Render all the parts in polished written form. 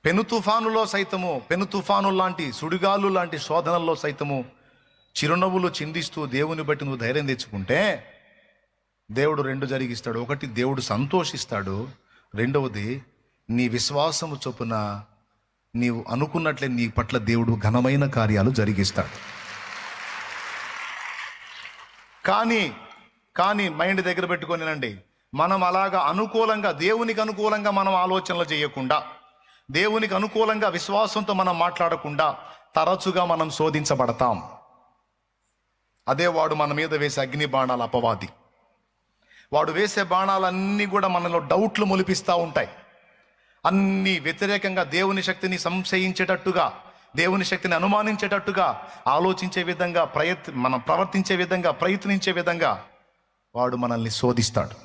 పెను తుఫాను లాంటి సుడిగాలు లాంటి శోధనల్లో సైతము చిరునవ్వులు చిందిస్తూ దేవుని బట్టి నువ్వు ధైర్యం తెచ్చుకుంటే దేవుడు రెండు జరిగిస్తాడు. ఒకటి, దేవుడు సంతోషిస్తాడు. రెండవది, నీ విశ్వాసము చొప్పున నీవు అనుకున్నట్లే నీ పట్ల దేవుడు ఘనమైన కార్యాలు జరిగిస్తాడు. కానీ మైండ్ దగ్గర పెట్టుకొనినండి, మనం అలాగా అనుకూలంగా, దేవునికి అనుకూలంగా మనం ఆలోచనలు చేయకుండా, దేవునికి అనుకూలంగా విశ్వాసంతో మనం మాట్లాడకుండా తరచుగా మనం శోధించబడతాం. అదే వాడు మన మీద వేసే అగ్ని బాణాల అపవాది. వాడు వేసే బాణాలన్నీ కూడా మనలో డౌట్లు మొలిపిస్తూ ఉంటాయి. అన్నీ వ్యతిరేకంగా, దేవుని శక్తిని సంశయించేటట్టుగా, దేవుని శక్తిని అనుమానించేటట్టుగా ఆలోచించే విధంగా, మనం ప్రవర్తించే విధంగా, ప్రయత్నించే విధంగా వాడు మనల్ని శోధిస్తాడు.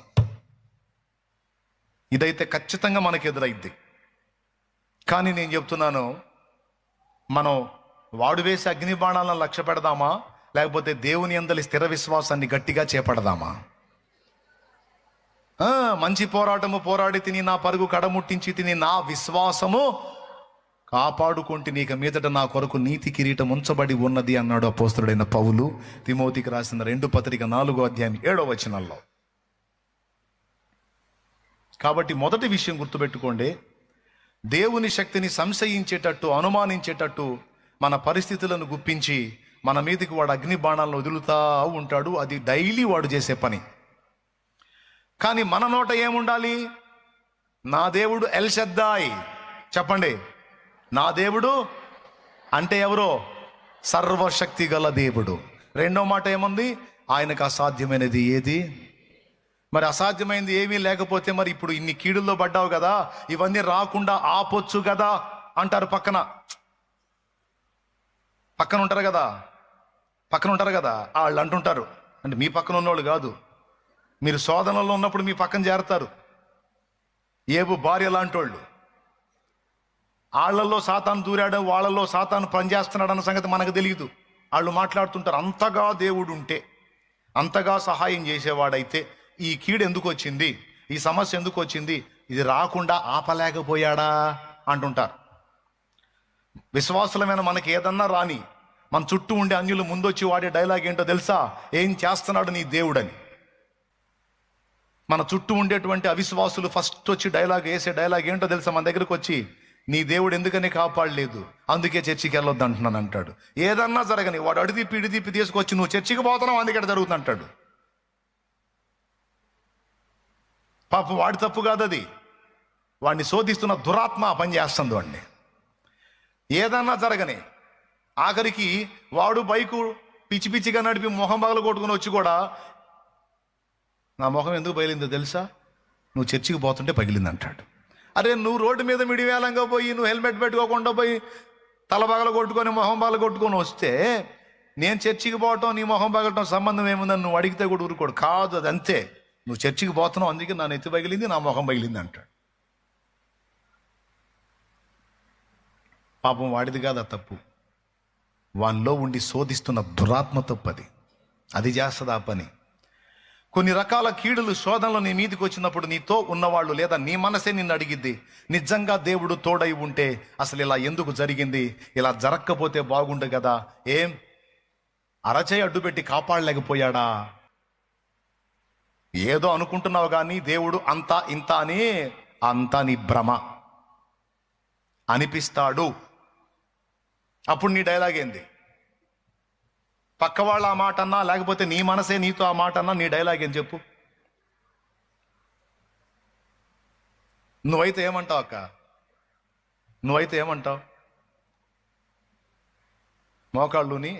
ఇదైతే ఖచ్చితంగా మనకు ఎదురైద్ది. కానీ నేను చెప్తున్నాను, మనం వాడు వేసే అగ్ని బాణాలను లక్ష్య పెడదామా, లేకపోతే దేవుని యందలి స్థిర విశ్వాసాన్ని గట్టిగా చేపడదామా? మంచి పోరాటము పోరాడి తిని, నా పరుగు కడముట్టించి తిని, నా విశ్వాసము కాపాడుకుంటే నీక మీదట నా కొరకు నీతి కిరీటం ఉంచబడి ఉన్నది అన్నాడు అపోస్తలుడైన పౌలు తిమోతికి రాసిన 2 పత్రిక 4వ అధ్యాయం 7వ వచనంలో. కాబట్టి మొదటి విషయం గుర్తుపెట్టుకోండి, దేవుని శక్తిని సంశయించేటట్టు, అనుమానించేటట్టు మన పరిస్థితులను గుప్పించి మన మీదకి వాడు అగ్ని బాణాలను వదులుతా ఉంటాడు. అది డైలీ వాడు చేసే పని. కానీ మన నోట ఏముండాలి? నా దేవుడు ఎల్ షద్దాయ్. చెప్పండి, నా దేవుడు అంటే ఎవరో? సర్వశక్తి గల దేవుడు. రెండో మాట ఏముంది? ఆయనకు అసాధ్యమైనది ఏది? మరి అసాధ్యమైనది ఏమీ లేకపోతే మరి ఇప్పుడు ఇన్ని కీడుల్లో పడ్డావు కదా, ఇవన్నీ రాకుండా ఆపొచ్చు కదా అంటారు. పక్కన ఉంటారు కదా వాళ్ళు అంటుంటారు. అంటే మీ పక్కన ఉన్నవాళ్ళు కాదు, మీరు శోధనలో ఉన్నప్పుడు మీ పక్కన చేరతారు. ఏబు భార్య లాంటి వాళ్ళు, వాళ్ళల్లో సాతాను దూరాడు, వాళ్ళల్లో సాతాను పనిచేస్తున్నాడు అన్న సంగతి మనకు తెలియదు. వాళ్ళు మాట్లాడుతుంటారు, అంతగా దేవుడు ఉంటే, అంతగా సహాయం చేసేవాడైతే ఈ కీడు ఎందుకు వచ్చింది, ఈ సమస్య ఎందుకు వచ్చింది, ఇది రాకుండా ఆపలేకపోయాడా అంటుంటారు. విశ్వాసులమైన మనకి ఏదన్నా రాని, మన చుట్టూ ఉండే అన్యులు ముందొచ్చి వాడే డైలాగ్ ఏంటో తెలుసా? ఏం చేస్తున్నాడు నీ దేవుడని. మన చుట్టూ ఉండేటువంటి అవిశ్వాసులు ఫస్ట్ వచ్చి వేసే డైలాగ్ ఏంటో తెలుసా? మన దగ్గరకు వచ్చి, నీ దేవుడు ఎందుకని కాపాడలేదు, అందుకే చర్చికి వెళ్ళొద్దు అంటున్నాను అంటాడు. ఏదన్నా జరగని వాడు ఇడిదిప్పి తీసుకొచ్చి నువ్వు చర్చికి పోతున్నావు అందుకే జరుగుతుంది అంటాడు. పాపం వాడి తప్పు కాదు అది, వాడిని శోధిస్తున్న దురాత్మ పని చేస్తుంది వాడిని. ఏదన్నా జరగని, ఆఖరికి వాడు బైకు పిచ్చిగా నడిపి మొహం పగలు కొట్టుకుని వచ్చి కూడా, నా మొహం ఎందుకు పగిలిందో తెలుసా, నువ్వు చర్చికి పోతుంటే పగిలింది అంటాడు. అరే, నువ్వు రోడ్డు మీద మిడివేలంగా పోయి, నువ్వు హెల్మెట్ పెట్టుకోకుండా పోయి తల పగల కొట్టుకొని మొహం పగల కొట్టుకొని వస్తే, నేను చర్చికి పోవటం నీ మొహం పగలటం సంబంధం ఏముందని నువ్వు అడిగితే కూడా ఊరుకోడు. కాదు, అది అంతే, నువ్వు చర్చికి పోతున్నావు అందుకే నా నెత్తి పగిలింది, నా మొహం పగిలింది అంటాడు. పాపం వాడిది కాదు ఆ తప్పు, వానిలో ఉండి శోధిస్తున్న దురాత్మ తప్పది. అది చేస్తుంది ఆ పని. కొన్ని రకాల కీడులు, శోధనలు నీ మీదకి వచ్చినప్పుడు నీతో ఉన్నవాళ్ళు లేదా నీ మనసే నిన్ను అడిగిద్ది, నిజంగా దేవుడు తోడై ఉంటే అసలు ఇలా ఎందుకు జరిగింది, ఇలా జరగకపోతే బాగుండు కదా, ఏం అరచేయి అడ్డుపెట్టి కాపాడలేకపోయాడా? ఏదో అనుకుంటున్నావు కానీ దేవుడు అంతా ఇంత అని, అంతా నీ భ్రమ అనిపిస్తాడు. అప్పుడు నీ డైలాగ్ ఏంది? పక్క వాళ్ళు ఆ మాట అన్నా, లేకపోతే నీ మనసే నీతో ఆ మాట అన్నా, నీ డైలాగ్ ఏం చెప్పు? నువ్వైతే ఏమంటావు అక్క? నువ్వైతే ఏమంటావు? మోకాళ్ళుని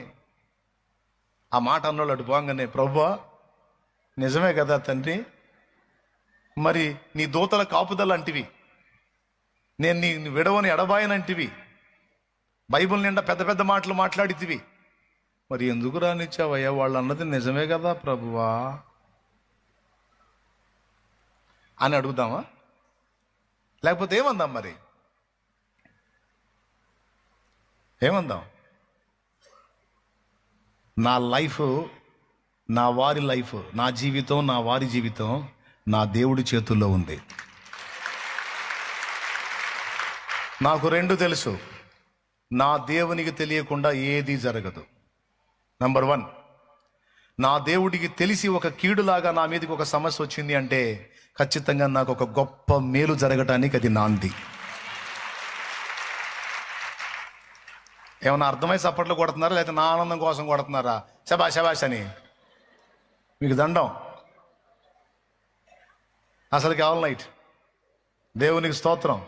ఆ మాట అన్నోళ్ళు అటు పోగానే, ప్రభువా నిజమే కదా తండ్రి, మరి నీ దూతల కాపుదల అంటివి, నేను నీ విడవని ఎడబాయనంటివి, బైబిల్ నిండా పెద్ద పెద్ద మాటలు మాట్లాడితివి, మరి ఎందుకు రానిచ్చావయ్యా? వాళ్ళు అన్నది నిజమే కదా ప్రభువా అని అడుగుదామా? లేకపోతే ఏమందాం? మరి ఏమందాం? నా లైఫ్, నా వారి లైఫ్, నా జీవితం, నా వారి జీవితం నా దేవుడి చేతుల్లో ఉంది. నాకు రెండు తెలుసు, నా దేవునికి తెలియకుండా ఏది జరగదు. నంబర్ 1, నా దేవుడికి తెలిసి ఒక కీడులాగా నా మీదకి ఒక సమస్య వచ్చింది అంటే ఖచ్చితంగా నాకు ఒక గొప్ప మేలు జరగటానికి అది నాంది. ఏమన్నా అర్థమై చప్పట్లు కొడుతున్నారా, లేకపోతే నా ఆనందం కోసం కొడుతున్నారా? శబాష్ శబాష్ అని మీకు దండం. అసలుకి ఆల్ నైట్ దేవునికి స్తోత్రం.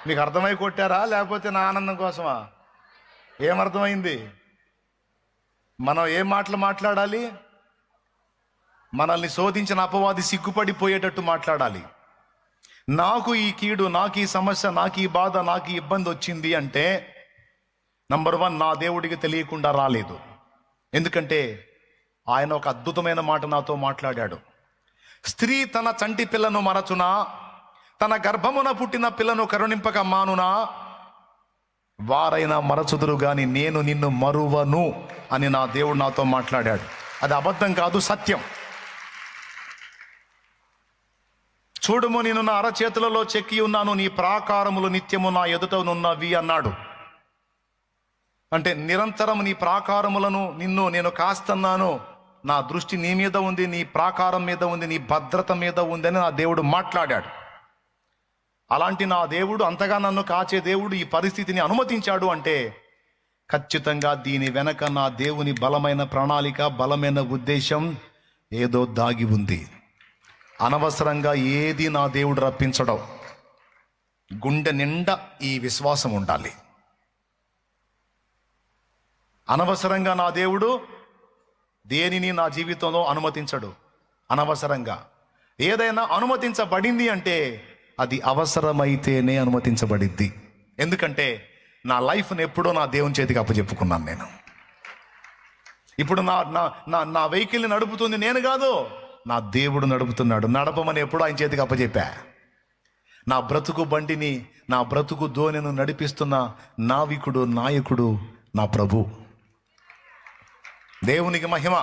మీకు అర్థమై కొట్టారా, లేకపోతే నా ఆనందం కోసమా? ఏమర్థమైంది? మనం ఏం మాటలు మాట్లాడాలి? మనల్ని శోధించిన అపవాది సిగ్గుపడిపోయేటట్టు మాట్లాడాలి. నాకు ఈ కీడు, నాకు ఈ సమస్య, నాకు ఈ బాధ, నాకు ఈ ఇబ్బంది వచ్చింది అంటే నంబర్ 1, నా దేవుడికి తెలియకుండా రాలేదు. ఎందుకంటే ఆయన ఒక అద్భుతమైన మాట నాతో మాట్లాడాడు. స్త్రీ తన చంటి పిల్లను మరచునా, తన గర్భమున పుట్టిన పిల్లను కరుణింపక మానునా, వారైనా మరచుదురు గాని నేను నిన్ను మరువను అని నా దేవుడు నాతో మాట్లాడాడు. అది అబద్ధం కాదు, సత్యం. చూడుము, నేను నా అరచేతులలో చెక్కి ఉన్నాను, నీ ప్రాకారములు నిత్యము నా ఎదుట నున్నవి అన్నాడు. అంటే నిరంతరం నీ ప్రాకారములను నిన్ను నేను కాస్తున్నాను, నా దృష్టి నీ మీద ఉంది, నీ ప్రాకారం మీద ఉంది, నీ భద్రత మీద ఉంది అని నా దేవుడు మాట్లాడాడు. అలాంటి నా దేవుడు, అంతగా నన్ను కాచే దేవుడు ఈ పరిస్థితిని అనుమతించాడు అంటే ఖచ్చితంగా దీని వెనక నా దేవుని బలమైన ప్రణాళిక, బలమైన ఉద్దేశం ఏదో దాగి ఉంది. అనవసరంగా ఏది నా దేవుడు రప్పించడం. గుండె నిండా ఈ విశ్వాసం ఉండాలి. అనవసరంగా నా దేవుడు దేనిని నా జీవితంలో అనుమతించడు. అనవసరంగా ఏదైనా అనుమతించబడింది అంటే అది అవసరమైతేనే అనుమతించబడిద్ది. ఎందుకంటే నా లైఫ్ని ఎప్పుడో నా దేవుని చేతికి అప్పచెప్పుకున్నాను నేను. ఇప్పుడు నా నా నా నా వెహికల్ని నడుపుతుంది నేను కాదు, నా దేవుడు నడుపుతున్నాడు. నడపమని ఎప్పుడో ఆయన చేతికి అప్పచెప్పా. నా బ్రతుకు బండిని, నా బ్రతుకు దోణిను నడిపిస్తున్న నావికుడు, నాయకుడు నా ప్రభు. దేవునికి మహిమ.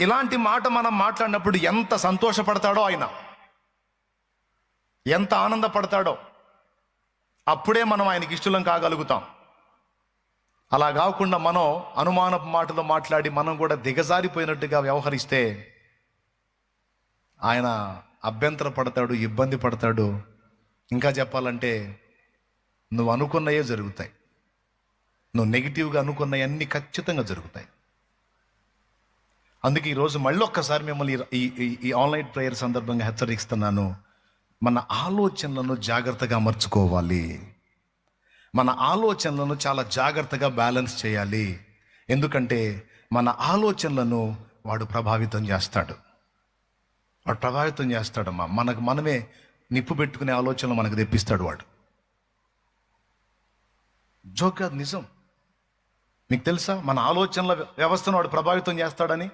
ఇలాంటి మాట మనం మాట్లాడినప్పుడు ఎంత సంతోషపడతాడో ఆయన, ఎంత ఆనందపడతాడో. అప్పుడే మనం ఆయనకి ఇష్టలం కాగలుగుతాం. అలా కాకుండా మనం అనుమానపు మాటలు మాట్లాడి మనం కూడా దిగజారిపోయినట్టుగా వ్యవహరిస్తే ఆయన అభ్యంతర పడతాడు, ఇబ్బంది పడతాడు. ఇంకా చెప్పాలంటే నువ్వు అనుకున్నయే జరుగుతాయి. నువ్వు నెగిటివ్గా అనుకున్నవన్నీ ఖచ్చితంగా జరుగుతాయి. అందుకే ఈరోజు మళ్ళీ ఒక్కసారి మిమ్మల్ని ఈ ఆన్లైన్ ప్రేయర్ సందర్భంగా హెచ్చరిస్తున్నాను. మన ఆలోచనలను జాగ్రత్తగా అమర్చుకోవాలి. మన ఆలోచనలను చాలా జాగ్రత్తగా బ్యాలెన్స్ చేయాలి. ఎందుకంటే మన ఆలోచనలను వాడు ప్రభావితం చేస్తాడు. వాడు ప్రభావితం చేస్తాడమ్మా. మనమే నిప్పు పెట్టుకునే ఆలోచనలు మనకు తెప్పిస్తాడు వాడు. జోక్, అది నిజం. మీకు తెలుసా మన ఆలోచనల వ్యవస్థను వాడు ప్రభావితం చేస్తాడని?